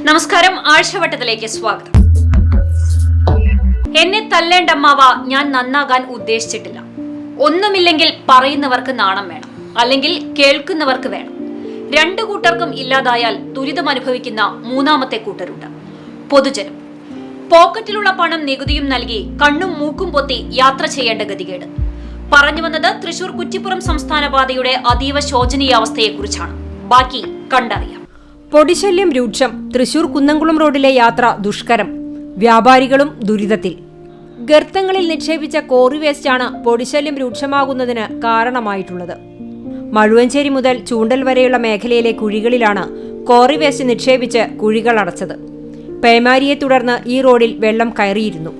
നമസ്കാരം, ആഴ്ചവട്ടത്തിലേക്ക് സ്വാഗതം. എന്നെ തല്ലേണ്ടമ്മാവ, ഞാൻ നന്നാകാൻ ഉദ്ദേശിച്ചിട്ടില്ല. ഒന്നുമില്ലെങ്കിൽ പറയുന്നവർക്ക് നാണം വേണം, അല്ലെങ്കിൽ കേൾക്കുന്നവർക്ക് വേണം. രണ്ടു കൂട്ടർക്കും ഇല്ലാതായാൽ ദുരിതം അനുഭവിക്കുന്ന മൂന്നാമത്തെ കൂട്ടരുണ്ട്, പൊതുജനം. പോക്കറ്റിലുള്ള പണം നികുതിയും നൽകി കണ്ണും മൂക്കും പൊത്തി യാത്ര ചെയ്യേണ്ട ഗതികേട്. പറഞ്ഞു വന്നത് തൃശൂർ കുറ്റിപ്പുറം സംസ്ഥാന പാതയുടെ അതീവ ശോചനീയാവസ്ഥയെക്കുറിച്ചാണ്. ബാക്കി കണ്ടറിയാം. പൊടിശല്യം രൂക്ഷം. തൃശൂർ കുന്നംകുളം റോഡിലെ യാത്ര ദുഷ്കരം. വ്യാപാരികളും ദുരിതത്തിൽ. ഗർത്തങ്ങളിൽ നിക്ഷേപിച്ച കോറി വേസ്റ്റാണ് പൊടിശല്യം രൂക്ഷമാകുന്നതിന് കാരണമായിട്ടുള്ളത്. മഴുവഞ്ചേരി മുതൽ ചൂണ്ടൽ വരെയുള്ള മേഖലയിലെ കുഴികളിലാണ് കോറി വേസ്റ്റ് നിക്ഷേപിച്ച് കുഴികൾ അടച്ചത്. പേമാരിയെ തുടർന്ന് ഈ റോഡിൽ വെള്ളം കയറിയിരുന്നു.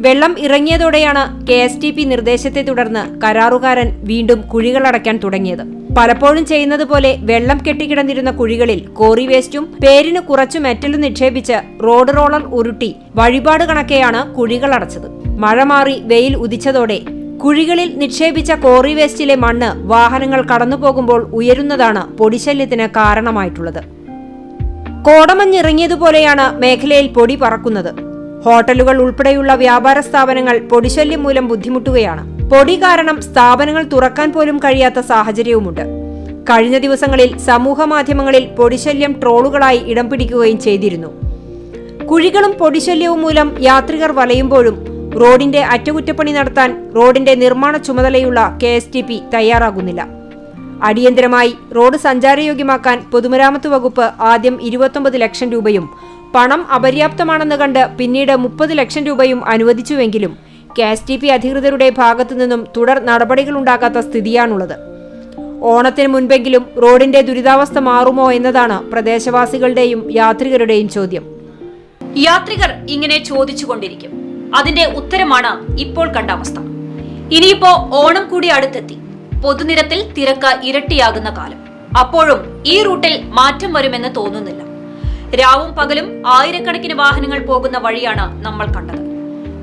വെള്ളം ഇറങ്ങിയതോടെയാണ് KSTP നിർദ്ദേശത്തെ തുടർന്ന് കരാറുകാരൻ വീണ്ടും കുഴികളടയ്ക്കാൻ തുടങ്ങിയത്. പലപ്പോഴും ചെയ്യുന്നത് പോലെ വെള്ളം കെട്ടിക്കിടന്നിരുന്ന കുഴികളിൽ കോറി വേസ്റ്റും പേരിന് കുറച്ചു മെറ്റലും നിക്ഷേപിച്ച് റോഡ് റോളർ ഉരുട്ടി വഴിപാട് കണക്കെയാണ് കുഴികൾ അടച്ചത്. മഴ മാറി വെയിൽ ഉദിച്ചതോടെ കുഴികളിൽ നിക്ഷേപിച്ച കോറി വേസ്റ്റിലെ മണ്ണ് വാഹനങ്ങൾ കടന്നുപോകുമ്പോൾ ഉയരുന്നതാണ് പൊടിശല്യത്തിന് കാരണമായിട്ടുള്ളത്. കോടമഞ്ഞിറങ്ങിയതുപോലെയാണ് മേഖലയിൽ പൊടി പറക്കുന്നത്. ഹോട്ടലുകൾ ഉൾപ്പെടെയുള്ള വ്യാപാര സ്ഥാപനങ്ങൾ പൊടിശല്യം മൂലം ബുദ്ധിമുട്ടുകയാണ്. പൊടി കാരണം സ്ഥാപനങ്ങൾ തുറക്കാൻ പോലും കഴിയാത്ത സാഹചര്യവുമുണ്ട്. കഴിഞ്ഞ ദിവസങ്ങളിൽ സമൂഹ മാധ്യമങ്ങളിൽ പൊടിശല്യം ട്രോളുകളായി ഇടം പിടിക്കുകയും ചെയ്തിരുന്നു. കുഴികളും പൊടിശല്യവും മൂലം യാത്രികർ വലയുമ്പോഴും റോഡിന്റെ അറ്റകുറ്റപ്പണി നടത്താൻ റോഡിന്റെ നിർമ്മാണ ചുമതലയുള്ള KSTP തയ്യാറാകുന്നില്ല. അടിയന്തരമായി റോഡ് സഞ്ചാരയോഗ്യമാക്കാൻ പൊതുമരാമത്ത് വകുപ്പ് ആദ്യം 29 ലക്ഷം രൂപയും പണം അപര്യാപ്തമാണെന്ന് കണ്ട് പിന്നീട് 30 ലക്ഷം രൂപയും അനുവദിച്ചുവെങ്കിലും KSTP അധികൃതരുടെ ഭാഗത്തുനിന്നും തുടർ നടപടികളുണ്ടാകാത്ത സ്ഥിതിയാണുള്ളത്. ഓണത്തിന് മുൻപെങ്കിലും റോഡിന്റെ ദുരിതാവസ്ഥ മാറുമോ എന്നതാണ് പ്രദേശവാസികളുടെയും യാത്രികരുടെയും ചോദ്യം. യാത്രികർ ഇങ്ങനെ ചോദിച്ചുകൊണ്ടിരിക്കും. അതിന്റെ ഉത്തരമാണ് ഇപ്പോൾ കണ്ട അവസ്ഥ. ഇനിയിപ്പോ ഓണം കൂടി അടുത്തെത്തി. പൊതുനിരത്തിൽ തിരക്ക് ഇരട്ടിയാകുന്ന കാലം. അപ്പോഴും ഈ റൂട്ടിൽ മാറ്റം വരുമെന്ന് തോന്നുന്നില്ല. രാവും പകലും ആയിരക്കണക്കിന് വാഹനങ്ങൾ പോകുന്ന വഴിയാണ് നമ്മൾ കണ്ടത്.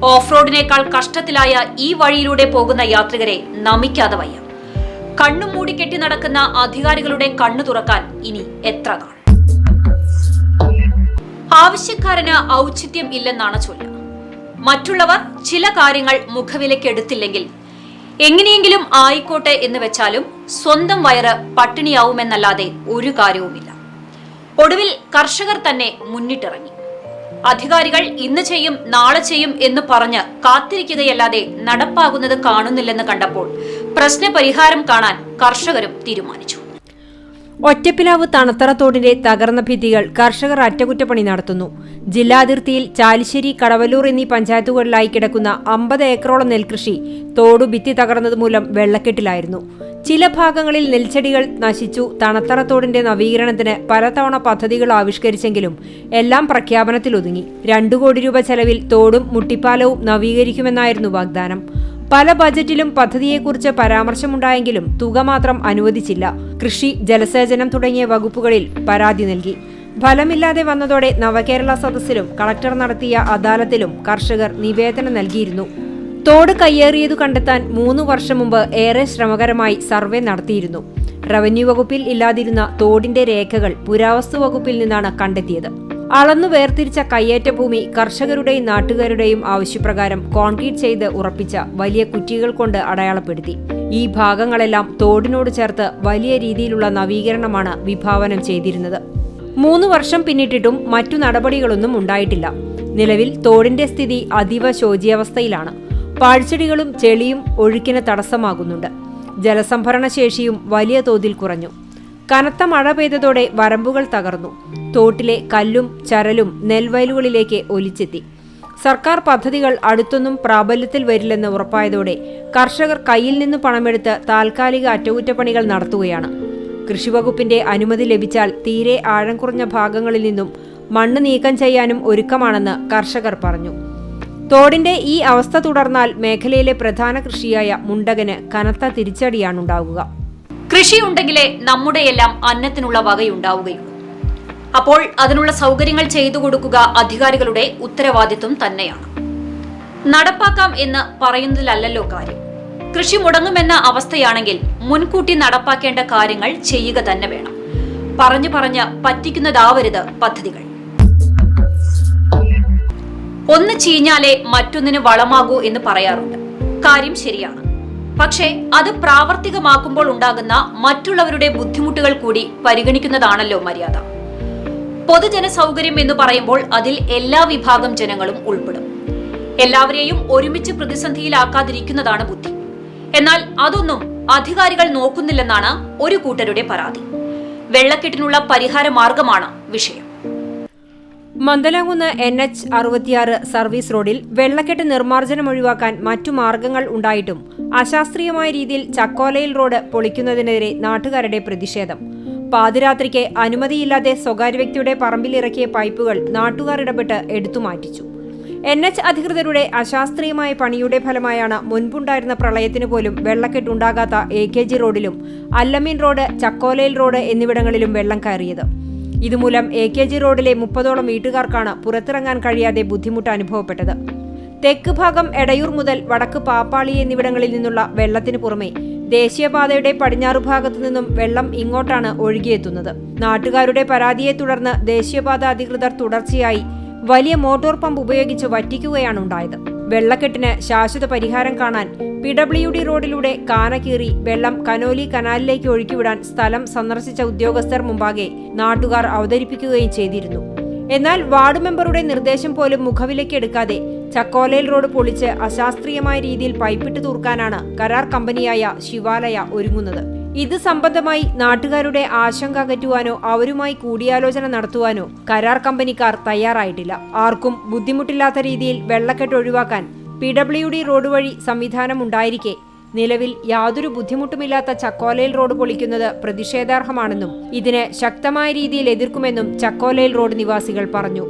ഓഫ് റോഡിനേക്കാൾ കഷ്ടത്തിലായ ഈ വഴിയിലൂടെ പോകുന്ന യാത്രികരെ നമിക്കാതെ വയ്യ. കണ്ണും മൂടി കെട്ടി നടക്കുന്ന അധികാരികളുടെ കണ്ണു തുറക്കാൻ ഇനി എത്ര നാൾ? ആവശ്യക്കാരന് ഔചിത്യം ഇല്ലെന്നാണ് ചൊല്ല്. മറ്റുള്ളവർ ചില കാര്യങ്ങൾ മുഖവിലക്കെടുത്തില്ലെങ്കിൽ എങ്ങനെയെങ്കിലും ആയിക്കോട്ടെ എന്ന് വെച്ചാലും സ്വന്തം വയറ് പട്ടിണിയാവുമെന്നല്ലാതെ ഒരു കാര്യവുമില്ല. ഒടുവിൽ കർഷകർ തന്നെ മുന്നിട്ടിറങ്ങി. അധികാരികൾ ഇന്ന് ചെയ്യും നാളെ ചെയ്യും എന്ന് പറഞ്ഞ് കാത്തിരിക്കുകയല്ലാതെ നടപ്പാകുന്നത് കാണുന്നില്ലെന്ന് കണ്ടപ്പോൾ പ്രശ്നപരിഹാരം കാണാൻ കർഷകരും തീരുമാനിച്ചു. ഒറ്റപ്പിലാവ് തണത്തറ തോടിന്റെ തകർന്ന ഭിത്തികൾ കർഷകർ അറ്റകുറ്റപ്പണി നടത്തുന്നു. ജില്ലാതിർത്തിയിൽ ചാലിശ്ശേരി, കടവല്ലൂർ എന്നീ പഞ്ചായത്തുകളിലായി കിടക്കുന്ന 50 ഏക്കറോളം നെൽകൃഷി തോടു ഭിത്തി തകർന്നത് മൂലം വെള്ളക്കെട്ടിലായിരുന്നു. ചില ഭാഗങ്ങളിൽ നെൽച്ചെടികൾ നശിച്ചു. തണത്തറ തോടിന്റെ നവീകരണത്തിന് പലതവണ പദ്ധതികൾ ആവിഷ്കരിച്ചെങ്കിലും എല്ലാം പ്രഖ്യാപനത്തിലൊതുങ്ങി. 2 കോടി രൂപ ചെലവിൽ തോടും മുട്ടിപ്പാലവും നവീകരിക്കുമെന്നായിരുന്നു വാഗ്ദാനം. പല ബജറ്റിലും പദ്ധതിയെക്കുറിച്ച് പരാമർശമുണ്ടായെങ്കിലും തുക മാത്രം അനുവദിച്ചില്ല. കൃഷി, ജലസേചനം തുടങ്ങിയ വകുപ്പുകളിൽ പരാതി നൽകി. ഫലമില്ലാതെ വന്നതോടെ നവകേരള സദസ്സിലും കളക്ടർ നടത്തിയ അദാലത്തിലും കർഷകർ നിവേദനം നൽകിയിരുന്നു. തോട് കയ്യേറിയതു കണ്ടെത്താൻ 3 വർഷം മുമ്പ് ഏറെ ശ്രമകരമായി സർവേ നടത്തിയിരുന്നു. റവന്യൂ വകുപ്പിൽ ഇല്ലാതിരുന്ന തോടിന്റെ രേഖകൾ പുരാവസ്തു വകുപ്പിൽ നിന്നാണ് കണ്ടെത്തിയത്. അളന്നു വേർതിരിച്ച കയ്യേറ്റ ഭൂമി കർഷകരുടെയും നാട്ടുകാരുടെയും ആവശ്യപ്രകാരം കോൺക്രീറ്റ് ചെയ്ത് ഉറപ്പിച്ച വലിയ കുറ്റികൾ കൊണ്ട് അടയാളപ്പെടുത്തി. ഈ ഭാഗങ്ങളെല്ലാം തോടിനോട് ചേർത്ത് വലിയ രീതിയിലുള്ള നവീകരണമാണ് വിഭാവനം ചെയ്തിരുന്നത്. 3 വർഷം പിന്നിട്ടിട്ടും മറ്റു നടപടികളൊന്നും ഉണ്ടായിട്ടില്ല. നിലവിൽ തോടിന്റെ സ്ഥിതി അതീവ ശോചനീയാവസ്ഥയിലാണ്. പാഴ്ചെടികളും ചെളിയും ഒഴുക്കിന് തടസ്സമാകുന്നുണ്ട്. ജലസംഭരണ ശേഷിയും വലിയ തോതിൽ കുറഞ്ഞു. കനത്ത മഴ പെയ്തതോടെ വരമ്പുകൾ തകർന്നു. തോട്ടിലെ കല്ലും ചരലും നെൽവയലുകളിലേക്ക് ഒലിച്ചെത്തി. സർക്കാർ പദ്ധതികൾ അടുത്തൊന്നും പ്രാബല്യത്തിൽ വരില്ലെന്ന് ഉറപ്പായതോടെ കർഷകർ കയ്യിൽ നിന്ന് പണമെടുത്ത് താൽക്കാലിക അറ്റകുറ്റപ്പണികൾ നടത്തുകയാണ്. കൃഷിവകുപ്പിന്റെ അനുമതി ലഭിച്ചാൽ തീരെ ആഴം കുറഞ്ഞ ഭാഗങ്ങളിൽ നിന്നും മണ്ണ് നീക്കം ചെയ്യാനും ഒരുക്കമാണെന്ന് കർഷകർ പറഞ്ഞു. തോടിന്റെ ഈ അവസ്ഥ തുടർന്നാൽ മേഖലയിലെ പ്രധാന കൃഷിയായ മുണ്ടകന് കനത്ത തിരിച്ചടിയാണുണ്ടാവുക. കൃഷിയുണ്ടെങ്കിലേ നമ്മുടെയെല്ലാം അന്നത്തിനുള്ള വകയുണ്ടാവുകയുള്ളൂ. അപ്പോൾ അതിനുള്ള സൗകര്യങ്ങൾ ചെയ്തു കൊടുക്കുക അധികാരികളുടെ ഉത്തരവാദിത്വം തന്നെയാണ്. നടപ്പാക്കാം എന്ന് പറയുന്നതിലല്ലോ കാര്യം. കൃഷി മുടങ്ങുമെന്ന അവസ്ഥയാണെങ്കിൽ മുൻകൂട്ടി നടപ്പാക്കേണ്ട കാര്യങ്ങൾ ചെയ്യുക തന്നെ വേണം. പറഞ്ഞു പറ്റിക്കുന്നതാവരുത് പദ്ധതികൾ. ഒന്ന് ചീഞ്ഞാലേ മറ്റൊന്നിന് വളമാകൂ എന്ന് പറയാറുണ്ട്. കാര്യം ശരിയാണ്. പക്ഷേ അത് പ്രാവർത്തികമാക്കുമ്പോൾ ഉണ്ടാകുന്ന മറ്റുള്ളവരുടെ ബുദ്ധിമുട്ടുകൾ കൂടി പരിഗണിക്കുന്നതാണല്ലോ മര്യാദ. പൊതുജന സൗകര്യം എന്ന് പറയുമ്പോൾ അതിൽ എല്ലാ വിഭാഗം ജനങ്ങളും ഉൾപ്പെടും. എല്ലാവരെയും ഒരുമിച്ച് പ്രതിസന്ധിയിലാക്കാതിരിക്കുന്നതാണ് ബുദ്ധി. എന്നാൽ അതൊന്നും അധികാരികൾ നോക്കുന്നില്ലെന്നാണ് ഒരു കൂട്ടരുടെ പരാതി. വെള്ളക്കെട്ടിനുള്ള പരിഹാര മാർഗമാണ് വിഷയം. മന്ദലാംകുന്ന് NH-66 സർവീസ് റോഡിൽ വെള്ളക്കെട്ട് നിർമ്മാർജ്ജനം ഒഴിവാക്കാൻ മറ്റു മാർഗങ്ങൾ ഉണ്ടായിട്ടും അശാസ്ത്രീയമായ രീതിയിൽ ചക്കോലയിൽ റോഡ് പൊളിക്കുന്നതിനെതിരെ നാട്ടുകാരുടെ പ്രതിഷേധം. പാതിരാത്രിക്ക് അനുമതിയില്ലാതെ സ്വകാര്യ വ്യക്തിയുടെ പറമ്പിലിറക്കിയ പൈപ്പുകൾ നാട്ടുകാർ ഇടപെട്ട് എടുത്തുമാറ്റിച്ചു. NH അധികൃതരുടെ അശാസ്ത്രീയമായ പണിയുടെ ഫലമായാണ് മുൻപുണ്ടായിരുന്ന പ്രളയത്തിനു പോലും വെള്ളക്കെട്ടുണ്ടാകാത്ത AKG റോഡിലും അല്ലമീൻ റോഡ്, ചക്കോലയിൽ റോഡ് എന്നിവിടങ്ങളിലും വെള്ളം കയറിയത്. ഇതുമൂലം AKG റോഡിലെ 30ഓളം വീട്ടുകാർക്കാണ് പുറത്തിറങ്ങാൻ കഴിയാതെ ബുദ്ധിമുട്ട് അനുഭവപ്പെട്ടത്. തെക്ക് ഭാഗം എടയൂർ മുതൽ വടക്ക് പാപ്പാളി എന്നിവിടങ്ങളിൽ നിന്നുള്ള വെള്ളത്തിന് പുറമെ ദേശീയപാതയുടെ പടിഞ്ഞാറു ഭാഗത്തു നിന്നും വെള്ളം ഇങ്ങോട്ടാണ് ഒഴുകിയെത്തുന്നത്. നാട്ടുകാരുടെ പരാതിയെ തുടർന്ന് ദേശീയപാത അധികൃതർ തുടർച്ചയായി വലിയ മോട്ടോർ പമ്പ് ഉപയോഗിച്ച് വറ്റിക്കുകയാണ് ഉണ്ടായത്. വെള്ളക്കെട്ടിന് ശാശ്വത പരിഹാരം കാണാൻ PWD റോഡിലൂടെ കാന കീറി വെള്ളം കനോലി കനാലിലേക്ക് ഒഴുക്കിവിടാൻ സ്ഥലം സന്ദർശിച്ച ഉദ്യോഗസ്ഥർ മുമ്പാകെ നാട്ടുകാർ അവതരിപ്പിക്കുകയും ചെയ്തിരുന്നു. എന്നാൽ വാർഡ് മെമ്പറുടെ നിർദ്ദേശം പോലും മുഖവിലയ്ക്കെടുക്കാതെ ചക്കോലയിൽ റോഡ് പൊളിച്ച് അശാസ്ത്രീയമായ രീതിയിൽ പൈപ്പിട്ട് തൂർക്കാനാണ് കരാർ കമ്പനിയായ ശിവാലയ ഒരുങ്ങുന്നത്. ഇത് സംബന്ധമായി നാട്ടുകാരുടെ ആശങ്ക അകറ്റുവാനോ അവരുമായി കൂടിയാലോചന നടത്തുവാനോ കരാർ കമ്പനിക്കാർ തയ്യാറായിട്ടില്ല. ആർക്കും ബുദ്ധിമുട്ടില്ലാത്ത രീതിയിൽ വെള്ളക്കെട്ട് ഒഴിവാക്കാൻ PWD റോഡ് വഴി സംവിധാനം ഉണ്ടായിരിക്കെ നിലവിൽ യാതൊരു ബുദ്ധിമുട്ടുമില്ലാത്ത ചക്കോലയിൽ റോഡ് പൊളിക്കുന്നത് പ്രതിഷേധാർഹമാണെന്നും ഇതിന് ശക്തമായ രീതിയിൽ എതിർക്കുമെന്നും ചക്കോലയിൽ റോഡ് നിവാസികൾ പറഞ്ഞു.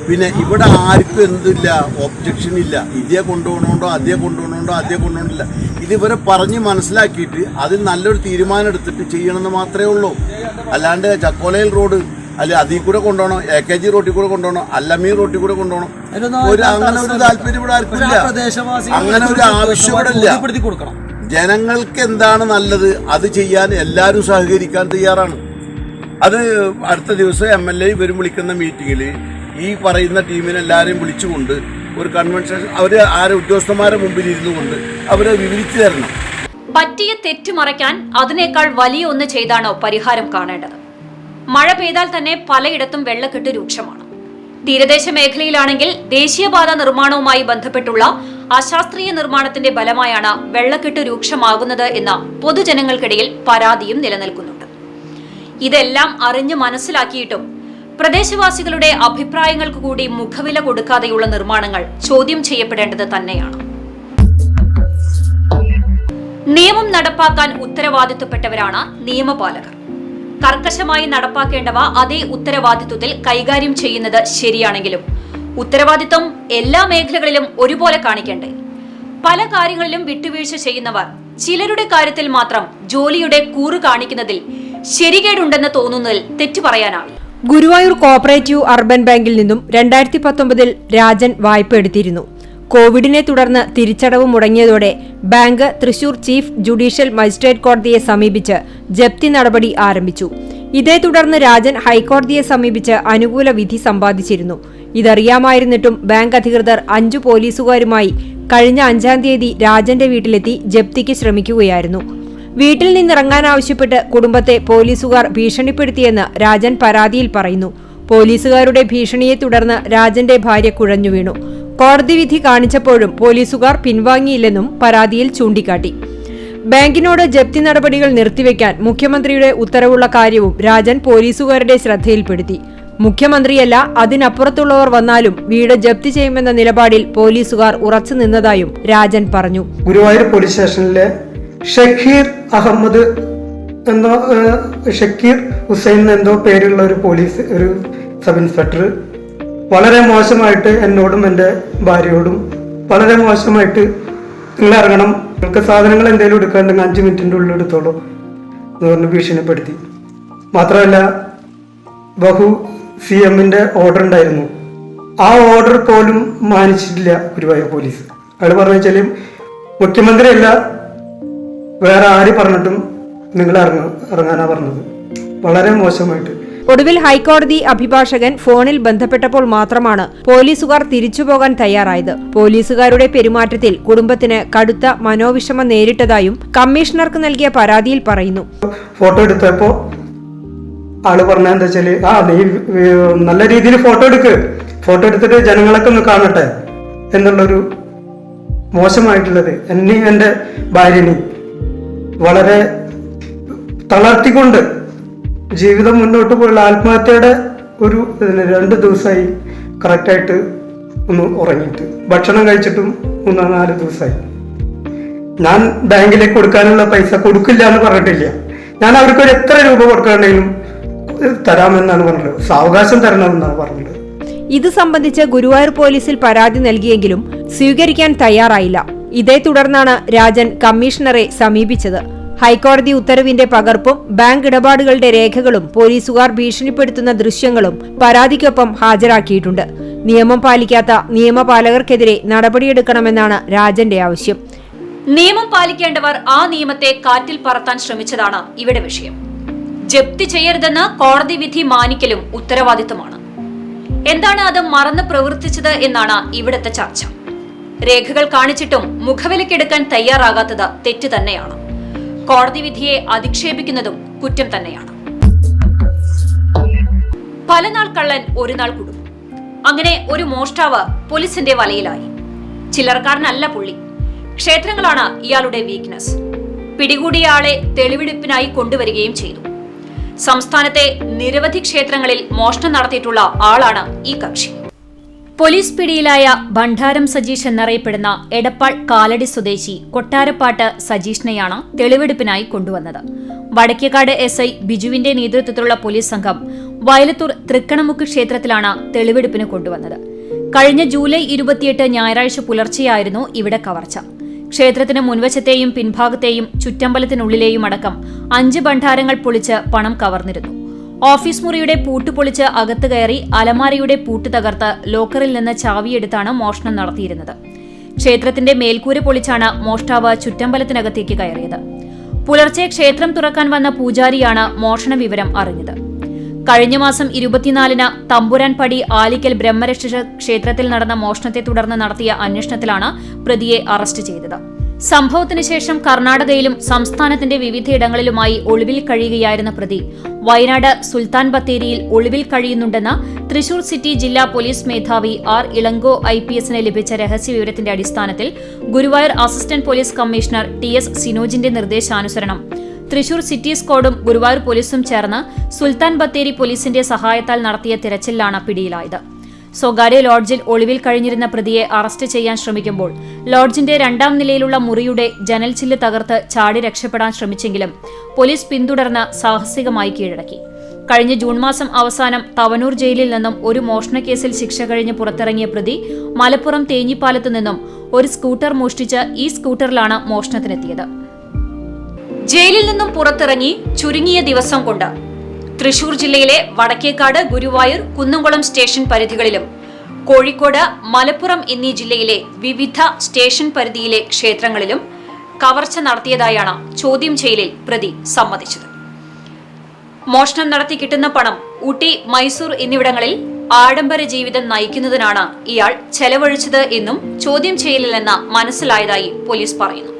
പിന്നെ ഇവിടെ ആർക്കും എന്തില്ല, ഒബ്ജക്ഷൻ ഇല്ല. ഇതേ കൊണ്ടുപോകണോണ്ടോ അതേ കൊണ്ടുപോകണില്ല. ഇതിവരെ പറഞ്ഞ് മനസ്സിലാക്കിയിട്ട് അതിൽ നല്ലൊരു തീരുമാനം എടുത്തിട്ട് ചെയ്യണമെന്ന് മാത്രമേ ഉള്ളൂ. അല്ലാണ്ട് ചക്കോലയിൽ റോഡ് അല്ലെ അതിൽ കൂടെ കൊണ്ടുപോകണം, AKG റോട്ടിൽ കൂടെ കൊണ്ടുപോകണം, അല്ലമീൻ റോട്ടിൽ കൂടെ കൊണ്ടുപോകണം, അങ്ങനെ ഒരു താല്പര്യം ഇവിടെ ആർക്കില്ല. അങ്ങനെ ഒരു ആവശ്യം ഇവിടെ ഇല്ല. ജനങ്ങൾക്ക് എന്താണ് നല്ലത് അത് ചെയ്യാൻ എല്ലാവരും സഹകരിക്കാൻ തയ്യാറാണ്. അത് അടുത്ത ദിവസം MLA ഇവരും വിളിക്കുന്ന മീറ്റിങ്ങിൽ ഈ പറയുന്ന ടീമിനെ എല്ലാവരെയും വിളിച്ചുകൊണ്ട് ഒരു കൺവെൻഷൻ അവര് ഉദ്യോഗസ്ഥന്മാരുടെ മുമ്പിൽ ഇരുന്നു കൊണ്ട് അവരെ വിവരിച്ചു തരണം. പറ്റിയ തെറ്റ് മറയ്ക്കാൻ അതിനേക്കാൾ വലിയ ഒന്ന് ചെയ്താണോ പരിഹാരം കാണേണ്ടത്? മഴ പെയ്താൽ തന്നെ പലയിടത്തും വെള്ളക്കെട്ട് രൂക്ഷമാണ്. തീരദേശ മേഖലയിലാണെങ്കിൽ ദേശീയപാത നിർമ്മാണവുമായി ബന്ധപ്പെട്ടുള്ള അശാസ്ത്രീയ നിർമ്മാണത്തിന്റെ ഫലമായാണ് വെള്ളക്കെട്ട് രൂക്ഷമാകുന്നത് എന്ന പൊതുജനങ്ങൾക്കിടയിൽ പരാതിയും നിലനിൽക്കുന്നുണ്ട്. ഇതെല്ലാം അറിഞ്ഞു മനസ്സിലാക്കിയിട്ടും പ്രദേശവാസികളുടെ അഭിപ്രായങ്ങൾക്ക് കൂടി മുഖവില കൊടുക്കാതെയുള്ള നിർമ്മാണങ്ങൾ ചോദ്യം ചെയ്യപ്പെടേണ്ടത് തന്നെയാണ്. നിയമം നടപ്പാക്കാൻ ഉത്തരവാദിത്വപ്പെട്ടവരാണ് നിയമപാലകർ. കർക്കശമായി നടപ്പാക്കേണ്ടവ അതേ ഉത്തരവാദിത്വത്തിൽ കൈകാര്യം ചെയ്യുന്നത് ശരിയാണെങ്കിലും ഉത്തരവാദിത്വം എല്ലാ മേഖലകളിലും ഒരുപോലെ കാണിക്കണ്ടേ? പല കാര്യങ്ങളിലും വിട്ടുവീഴ്ച ചെയ്യുന്നവർ ചിലരുടെ കാര്യത്തിൽ മാത്രം ജോലിയുടെ കൂറ് കാണിക്കുന്നതിൽ ശരികേടുണ്ടെന്ന് തോന്നുന്നതിൽ തെറ്റു പറയാനാവില്ല. ഗുരുവായൂർ കോഓപ്പറേറ്റീവ് അർബൻ ബാങ്കിൽ നിന്നും 2019 രാജൻ വായ്പ എടുത്തിരുന്നു. കോവിഡിനെ തുടർന്ന് തിരിച്ചടവ് മുടങ്ങിയതോടെ bank Thrissur chief judicial magistrate കോടതിയെ സമീപിച്ച് ജപ്തി നടപടി ആരംഭിച്ചു. ഇതേ തുടർന്ന് രാജൻ ഹൈക്കോടതിയെ സമീപിച്ച് അനുകൂല വിധി സമ്പാദിച്ചിരുന്നു. ഇതറിയാമായിരുന്നിട്ടും ബാങ്ക് അധികൃതർ 5 പോലീസുകാരുമായി കഴിഞ്ഞ 5-ാം തീയതി രാജന്റെ വീട്ടിലെത്തി ജപ്തിക്ക് ശ്രമിക്കുകയായിരുന്നു. വീട്ടിൽ നിന്നിറങ്ങാനാവശ്യപ്പെട്ട് കുടുംബത്തെ പോലീസുകാർ ഭീഷണിപ്പെടുത്തിയെന്ന് രാജൻ പരാതിയിൽ പറയുന്നു. പോലീസുകാരുടെ ഭീഷണിയെ തുടർന്ന് രാജന്റെ ഭാര്യ കുഴഞ്ഞു വീണു. കോടതി വിധി കാണിച്ചപ്പോഴും പോലീസുകാർ പിൻവാങ്ങിയില്ലെന്നും പരാതിയിൽ ചൂണ്ടിക്കാട്ടി. ബാങ്കിനോട് ജപ്തി നടപടികൾ നിർത്തിവെക്കാൻ മുഖ്യമന്ത്രിയുടെ ഉത്തരവുള്ള കാര്യവും രാജൻ പോലീസുകാരുടെ ശ്രദ്ധയിൽപ്പെടുത്തി. മുഖ്യമന്ത്രിയല്ല അതിനപ്പുറത്തുള്ളവർ വന്നാലും വീട് ജപ്തി ചെയ്യുമെന്ന നിലപാടിൽ പോലീസുകാർ ഉറച്ചു നിന്നതായും രാജൻ പറഞ്ഞു. ഗുരുവായൂർ പോലീസ് സ്റ്റേഷനിലെ ഷക്കീർ അഹമ്മദ് എന്നോ ഷക്കീർ ഹുസൈൻ എന്തോ പേരുള്ള ഒരു സബ് ഇൻസ്പെക്ടർ വളരെ മോശമായിട്ട് എന്നോടും എൻ്റെ ഭാര്യയോടും വളരെ മോശമായിട്ട് നിങ്ങൾ ഇറങ്ങണം, നിങ്ങൾക്ക് സാധനങ്ങൾ എന്തെങ്കിലും എടുക്കാണ്ടെങ്കിൽ 5 മിനിറ്റിൻ്റെ ഉള്ളിൽ എടുത്തോളൂ എന്ന് പറഞ്ഞ് ഭീഷണിപ്പെടുത്തി. മാത്രമല്ല CMന്റെ ഓർഡർ ഉണ്ടായിരുന്നു, ആ ഓർഡർ പോലും മാനിച്ചിട്ടില്ല ഗുരുവായൂർ പോലീസ്. അയാൾ പറഞ്ഞു വെച്ചാൽ മുഖ്യമന്ത്രിയല്ല വേറെ ആര് പറഞ്ഞിട്ടും നിങ്ങൾ ഇറങ്ങാനാ പറഞ്ഞത്. വളരെ മോശമായിട്ട് ഒടുവിൽ ഹൈക്കോടതി അഭിഭാഷകൻ ഫോണിൽ ബന്ധപ്പെട്ടപ്പോൾ മാത്രമാണ് പോലീസുകാർ തിരിച്ചുപോകാൻ തയ്യാറായത്. പോലീസുകാരുടെ പെരുമാറ്റത്തിൽ കുടുംബത്തിന് കടുത്ത മനോവിഷമം നേരിട്ടതായും കമ്മീഷണർക്ക് നൽകിയ പരാതിയിൽ പറയുന്നു. ഫോട്ടോ എടുത്തപ്പോ ആള് പറഞ്ഞെന്താ വെച്ചാല്, നീ നല്ല രീതിയിൽ ഫോട്ടോ എടുത്തിട്ട് ജനങ്ങളൊക്കെ ഒന്ന് കാണട്ടെ എന്നുള്ളൊരു മോശമായിട്ടുള്ളത് എന്നെയും എൻ്റെ ഭാര്യനെയും വളരെ തളർത്തിക്കൊണ്ട് ജീവിതം മുന്നോട്ട് പോയുള്ള ആത്മഹത്യയുടെ ഒരു 2 ദിവസമായി കറക്റ്റായിട്ട് ഒന്ന് ഉറങ്ങിയിട്ട്. ഭക്ഷണം കഴിച്ചിട്ടും 3-4 ദിവസമായി. ഞാൻ ബാങ്കിലേക്ക് കൊടുക്കാനുള്ള പൈസ കൊടുക്കില്ല എന്ന് പറഞ്ഞിട്ടില്ല. ഞാൻ അവർക്കൊരു എത്ര രൂപ കൊടുക്കാണ്ടെങ്കിലും തരാമെന്നാണ് പറഞ്ഞത്. സാവകാശം തരണമെന്നാണ് പറഞ്ഞത്. ഇത് സംബന്ധിച്ച് ഗുരുവായൂർ പോലീസിൽ പരാതി നൽകിയെങ്കിലും സ്വീകരിക്കാൻ തയ്യാറായില്ല. ഇതേ തുടർന്നാണ് രാജൻ കമ്മീഷണറെ സമീപിച്ചത്. ഹൈക്കോടതി ഉത്തരവിന്റെ പകർപ്പും ബാങ്ക് ഇടപാടുകളുടെ രേഖകളും പോലീസുകാർ ഭീഷണിപ്പെടുത്തുന്ന ദൃശ്യങ്ങളും പരാതിക്കൊപ്പം ഹാജരാക്കിയിട്ടുണ്ട്. നിയമം പാലിക്കാത്ത നിയമപാലകർക്കെതിരെ നടപടിയെടുക്കണമെന്നാണ് രാജന്റെ ആവശ്യം. നിയമം പാലിക്കേണ്ടവർ ആ നിയമത്തെ കാറ്റിൽ പറത്താൻ ശ്രമിച്ചതാണ് ഇവിടെ വിഷയം. ജപ്തി ചെയ്യരുതെന്ന് കോടതി വിധി മാനിക്കലും ഉത്തരവാദിത്തമാണ്. എന്താണ് അത് മറന്ന് പ്രവർത്തിച്ചത് എന്നാണ് ഇവിടുത്തെ ചർച്ച. രേഖകൾ കാണിച്ചിട്ടും മുഖവിലക്കെടുക്കാൻ തയ്യാറാകാത്തത് തെറ്റ് തന്നെയാണ്. കോടതി വിധിയെ അധിക്ഷേപിക്കുന്നതും കുറ്റം തന്നെയാണ്. പല നാൾ കള്ളൻ ഒരു നാൾ കുടും. അങ്ങനെ ഒരു മോഷ്ടാവ് പോലീസിന്റെ വലയിലായി. ചില്ലറക്കാരനല്ല പുള്ളി. ക്ഷേത്രങ്ങളാണ് ഇയാളുടെ വീക്ക്നെസ്. പിടികൂടിയ ആളെ തെളിവെടുപ്പിനായി കൊണ്ടുവരികയും ചെയ്തു. സംസ്ഥാനത്തെ നിരവധി ക്ഷേത്രങ്ങളിൽ മോഷണം നടത്തിയിട്ടുള്ള ആളാണ് ഈ കക്ഷി. പോലീസ് പിടിയിലായ ഭണ്ഡാരം സജീഷ് എന്നറിയപ്പെടുന്ന എടപ്പാൾ കാലടി സ്വദേശി കൊട്ടാരപ്പാട്ട് സജീഷിനെയാണ് തെളിവെടുപ്പിനായി കൊണ്ടുവന്നത്. വടക്കേക്കാട് SI ബിജുവിന്റെ നേതൃത്വത്തിലുള്ള പോലീസ് സംഘം വയലത്തൂർ തൃക്കണമുക്ക് ക്ഷേത്രത്തിലാണ് തെളിവെടുപ്പിന് കൊണ്ടുവന്നത്. കഴിഞ്ഞ ജൂലൈ 28 ഞായറാഴ്ച പുലർച്ചെയായിരുന്നു ഇവിടെ കവർച്ച. ക്ഷേത്രത്തിന് മുൻവശത്തെയും പിൻഭാഗത്തെയും ചുറ്റമ്പലത്തിനുള്ളിലെയും അടക്കം 5 ഭണ്ഡാരങ്ങൾ പൊളിച്ച് പണം കവർന്നിരുന്നു. ഓഫീസ് മുറിയുടെ പൂട്ട് പൊളിച്ച് അകത്ത് കയറി അലമാരയുടെ പൂട്ട് തകർത്ത് ലോക്കറിൽ നിന്ന് ചാവിയെടുത്താണ് മോഷണം നടത്തിയിരുന്നത്. ക്ഷേത്രത്തിന്റെ മേൽക്കൂര പൊളിച്ചാണ് മോഷ്ടാവ് ചുറ്റമ്പലത്തിനകത്തേക്ക് കയറിയത്. പുലർച്ചെ ക്ഷേത്രം തുറക്കാൻ വന്ന പൂജാരിയാണ് മോഷണ വിവരം അറിഞ്ഞത്. കഴിഞ്ഞ മാസം 24-ന് തമ്പുരാൻപടി ആലിക്കൽ ബ്രഹ്മരക്ഷ ക്ഷേത്രത്തിൽ നടന്ന മോഷണത്തെ തുടർന്ന് നടത്തിയ അന്വേഷണത്തിലാണ് പ്രതിയെ അറസ്റ്റ് ചെയ്തത്. സംഭവത്തിന് ശേഷം കർണാടകയിലും സംസ്ഥാനത്തിന്റെ വിവിധയിടങ്ങളിലുമായി ഒളിവിൽ കഴിയുകയായിരുന്ന പ്രതി വയനാട് സുൽത്താൻ ബത്തേരിയിൽ ഒളിവിൽ കഴിയുന്നുണ്ടെന്ന് തൃശൂർ സിറ്റി ജില്ലാ പോലീസ് മേധാവി R. ഇളങ്കോ IPSന് ലഭിച്ച രഹസ്യവിവരത്തിന്റെ അടിസ്ഥാനത്തിൽ Guruvayur assistant police commissioner TS സിനോജിന്റെ നിർദ്ദേശാനുസരണം തൃശൂർ സിറ്റി സ്ക്വാഡും ഗുരുവായൂർ പോലീസും ചേർന്ന് സുൽത്താൻ ബത്തേരി പോലീസിന്റെ സഹായത്താൽ നടത്തിയ തിരച്ചിലാണ് പിടിയിലായത്. സ്വകാര്യ ലോഡ്ജിൽ ഒളിവിൽ കഴിഞ്ഞിരുന്ന പ്രതിയെ അറസ്റ്റ് ചെയ്യാൻ ശ്രമിക്കുമ്പോൾ ലോഡ്ജിന്റെ 2ാം നിലയിലുള്ള മുറിയുടെ ജനൽ ചില്ല് തകർത്ത് ചാടി രക്ഷപ്പെടാൻ ശ്രമിച്ചെങ്കിലും പോലീസ് പിന്തുടർന്ന് സാഹസികമായി കീഴടക്കി. കഴിഞ്ഞ ജൂൺ മാസം അവസാനം തവനൂർ ജയിലിൽ നിന്നും ഒരു മോഷണക്കേസിൽ ശിക്ഷ കഴിഞ്ഞ് പുറത്തിറങ്ങിയ പ്രതി മലപ്പുറം തേഞ്ഞിപ്പാലത്തു നിന്നും ഒരു സ്കൂട്ടർ മോഷ്ടിച്ച് ഈ സ്കൂട്ടറിലാണ് മോഷണത്തിനെത്തിയത്. ജയിലിൽ നിന്നും പുറത്തിറങ്ങി ചുരുങ്ങിയ ദിവസം കൊണ്ട് തൃശൂർ ജില്ലയിലെ വടക്കേക്കാട്, ഗുരുവായൂർ, കുന്നംകുളം സ്റ്റേഷൻ പരിധികളിലും കോഴിക്കോട്, മലപ്പുറം എന്നീ ജില്ലയിലെ വിവിധ സ്റ്റേഷൻ പരിധിയിലെ ക്ഷേത്രങ്ങളിലും കവർച്ച നടത്തിയതായാണ് ചോദ്യം ചെയ്യലിൽ പ്രതി സമ്മതിച്ചത്. മോഷണം നടത്തി കിട്ടുന്ന പണം ഊട്ടി, മൈസൂർ എന്നിവിടങ്ങളിൽ ആഡംബര ജീവിതം നയിക്കുന്നതിനാണ് ഇയാൾ ചെലവഴിച്ചത് എന്നും ചോദ്യം ചെയ്യലിൽ നിന്ന് മനസ്സിലായതായി പോലീസ് പറയുന്നു.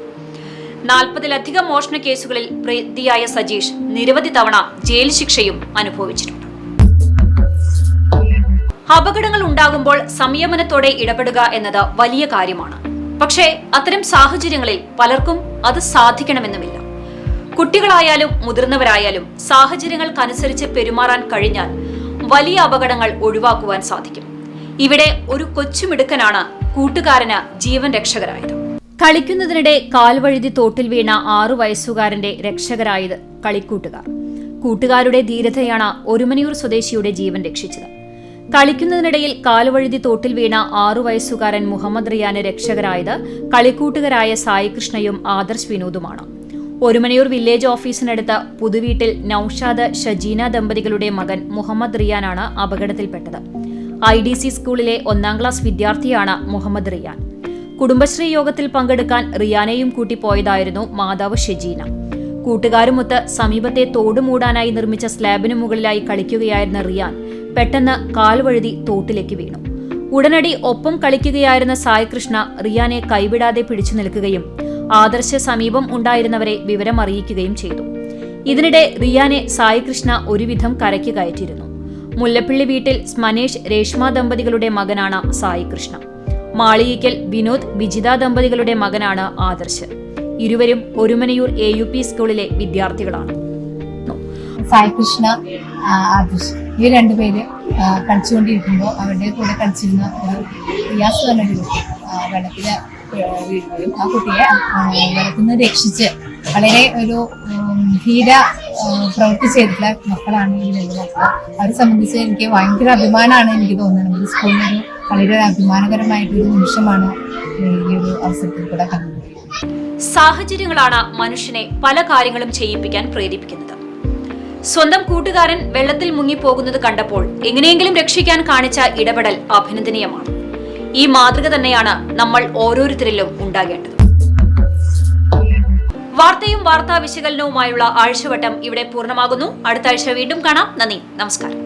40-ലധികം മോഷണ കേസുകളിൽ പ്രതിയായ സജീഷ് നിരവധി തവണ ജയിൽ ശിക്ഷയും അനുഭവിച്ചിട്ടുണ്ട്. അപകടങ്ങൾ ഉണ്ടാകുമ്പോൾ സംയമനത്തോടെ ഇടപെടുക എന്നത് വലിയ കാര്യമാണ്. പക്ഷേ അത്തരം സാഹചര്യങ്ങളിൽ പലർക്കും അത് സാധിക്കണമെന്നുമില്ല. കുട്ടികളായാലും മുതിർന്നവരായാലും സാഹചര്യങ്ങൾക്കനുസരിച്ച് പെരുമാറാൻ കഴിഞ്ഞാൽ വലിയ അപകടങ്ങൾ ഒഴിവാക്കുവാൻ സാധിക്കും. ഇവിടെ ഒരു കൊച്ചുമിടുക്കനാണ് കൂട്ടുകാരന് ജീവൻ രക്ഷകരായത്. കളിക്കുന്നതിനിടെ കാൽവഴുതി തോട്ടിൽ വീണ 6 വയസ്സുകാരന്റെ രക്ഷകരായത് കളിക്കൂട്ടുകാർ. കൂട്ടുകാരുടെ ധീരതയാണ് ഒരുമനിയൂർ സ്വദേശിയുടെ ജീവൻ രക്ഷിച്ചത്. കളിക്കുന്നതിനിടയിൽ കാൽവഴുതി തോട്ടിൽ വീണ 6 വയസ്സുകാരൻ മുഹമ്മദ് റിയാന് രക്ഷകരായത് കളിക്കൂട്ടുകാരായ സായികൃഷ്ണയും ആദർശ് വിനോദുമാണ്. ഒരുമനിയൂർ വില്ലേജ് ഓഫീസിനടുത്ത് പുതുവീട്ടിൽ നൌഷാദ് ഷജീന ദമ്പതികളുടെ മകൻ മുഹമ്മദ് റിയാനാണ് അപകടത്തിൽപ്പെട്ടത്. IDC സ്കൂളിലെ 1ാം ക്ലാസ് വിദ്യാർത്ഥിയാണ് മുഹമ്മദ് റിയാൻ. കുടുംബശ്രീ യോഗത്തിൽ പങ്കെടുക്കാൻ റിയാനെയും കൂട്ടി പോയതായിരുന്നു മാതാവ് ഷജീന. കൂട്ടുകാരുമൊത്ത് സമീപത്തെ തോട് മൂടാനായി നിർമ്മിച്ച സ്ലാബിനു മുകളിലായി കളിക്കുകയായിരുന്ന റിയാൻ പെട്ടെന്ന് കാൽവഴുതി തോട്ടിലേക്ക് വീണു. ഉടനടി ഒപ്പം കളിക്കുകയായിരുന്ന സായി കൃഷ്ണ റിയാനെ കൈവിടാതെ പിടിച്ചു നിൽക്കുകയും ആദർശ സമീപം ഉണ്ടായിരുന്നവരെ വിവരം അറിയിക്കുകയും ചെയ്തു. ഇതിനിടെ റിയാനെ സായി കൃഷ്ണ ഒരുവിധം കരയ്ക്ക് കയറ്റിയിരുന്നു. മുല്ലപ്പള്ളി വീട്ടിൽ സ്മനേഷ് രേഷ്മ ദമ്പതികളുടെ മകനാണ് സായി കൃഷ്ണ. മാളിയിക്കൽ വിനോദ് വിജിത ദമ്പതികളുടെ മകനാണ് ആദർശ്. ഇരുവരും ഒരുമനയൂർ AUP സ്കൂളിലെ വിദ്യാർത്ഥികളാണ്. സായി കൃഷ്ണ, ആദർശ് ഇവർ രണ്ടുപേര് കളിച്ചുകൊണ്ടിരിക്കുമ്പോൾ അവരുടെ കൂടെ കളിച്ചിരുന്ന ഒരു റിയാസ് പറഞ്ഞൊരു കുട്ടി വെള്ളത്തിൽ വീഴുകയും ആ കുട്ടിയെ വെള്ളത്തിൽ നിന്ന് രക്ഷിച്ച് വളരെ ഒരു ധീര പ്രവൃത്തി ചെയ്തിട്ടുള്ള മക്കളാണ് ഈ രണ്ട് മക്കൾ. അവരെ സംബന്ധിച്ച് എനിക്ക് ഭയങ്കര അഭിമാനമാണ് എനിക്ക് തോന്നുന്നത്. സ്കൂളിലൊരു വളരെ അഭിമാനകരമായിട്ടൊരു നിമിഷമാണ് ഈ ഒരു അവസരത്തിൽ കൂടെ കണ്ടത്. സാഹചര്യങ്ങളാണ് മനുഷ്യനെ പല കാര്യങ്ങളും ചെയ്യിപ്പിക്കാൻ പ്രേരിപ്പിക്കുന്നത്. സ്വന്തം കൂട്ടുകാരൻ വെള്ളത്തിൽ മുങ്ങിപ്പോകുന്നത് കണ്ടപ്പോൾ എങ്ങനെയെങ്കിലും രക്ഷിക്കാൻ കാണിച്ച ഇടപെടൽ അഭിനന്ദനീയമാണ്. ഈ മാതൃക തന്നെയാണ് നമ്മൾ ഓരോരുത്തരിലും ഉണ്ടാകേണ്ടത്. വാർത്തയും വാർത്താ വിശകലനവുമായുള്ള ആഴ്ചവട്ടം ഇവിടെ പൂർണ്ണമാകുന്നു. അടുത്ത ആഴ്ച വീണ്ടും കാണാം. നന്ദി, നമസ്കാരം.